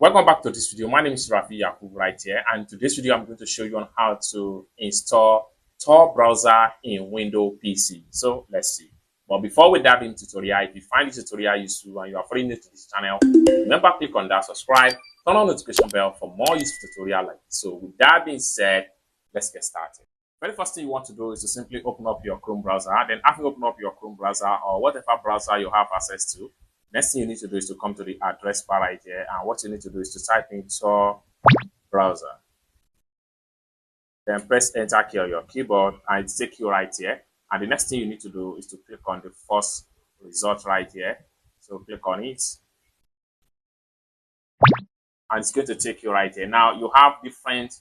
Welcome back to this video. My name is Rafi Yakub right here, and today's video I'm going to show you on how to install Tor Browser in Windows PC. So let's see. But before we dive into tutorial, if you find this tutorial useful and you are very new to this channel, remember click on that subscribe, turn on notification bell for more useful tutorial like this. So with that being said, let's get started. Very first thing you want to do is to simply open up your Chrome browser. Then after you open up your Chrome browser or whatever browser you have access to, next thing you need to do is to come to the address bar right here, and what you need to do is to type in Tor Browser. Then press enter key on your keyboard and it takes you right here. And the next thing you need to do is to click on the first result right here. So click on it. And it's going to take you right here. Now you have different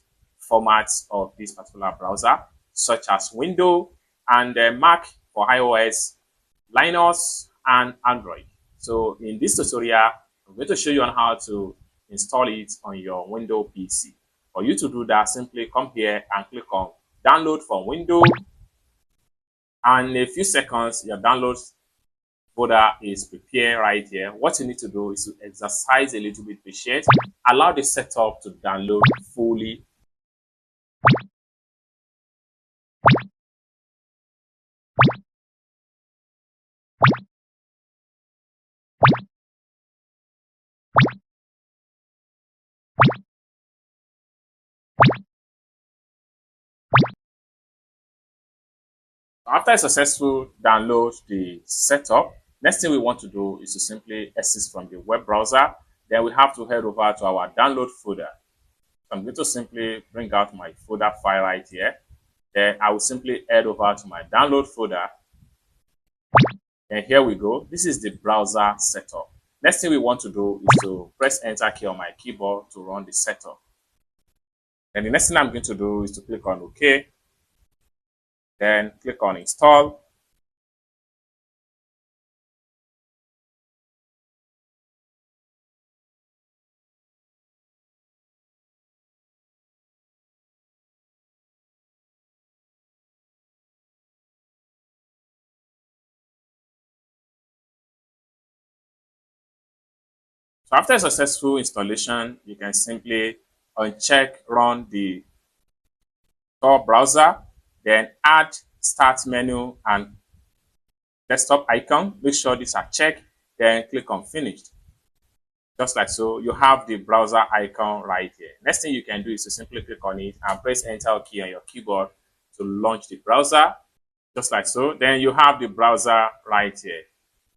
formats of this particular browser, such as Windows and Mac for iOS, Linux, and Android. So in this tutorial, I'm going to show you on how to install it on your Windows PC. For you to do that, simply come here and click on download from Windows. And in a few seconds, your download folder is prepared right here. What you need to do is to exercise a little bit patience. Allow the setup to download fully. After a successful download the setup, next thing we want to do is to simply exit from the web browser. Then we have to head over to our download folder. So I'm going to simply bring out my folder file right here. Then I will simply head over to my download folder. And here we go. This is the browser setup. Next thing we want to do is to press enter key on my keyboard to run the setup. And the next thing I'm going to do is to click on OK. Then click on install. So after a successful installation, you can simply uncheck run the Tor browser, then add start menu and desktop icon. Make sure these are checked, then click on finished. Just like so, you have the browser icon right here. Next thing you can do is to simply click on it and press enter key on your keyboard to launch the browser. Just like so, then you have the browser right here.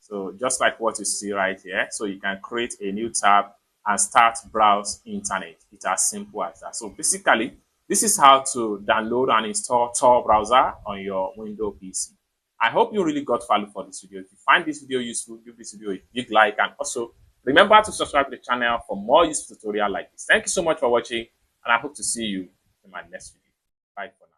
So just like what you see right here, so you can create a new tab and start browse internet. It's as simple as that. So basically, this is how to download and install Tor browser on your Windows PC. I hope you really got value for this video. If you find this video useful, give this video a big like, and also remember to subscribe to the channel for more useful tutorial like this. Thank you so much for watching, and I hope to see you in my next video. Bye for now.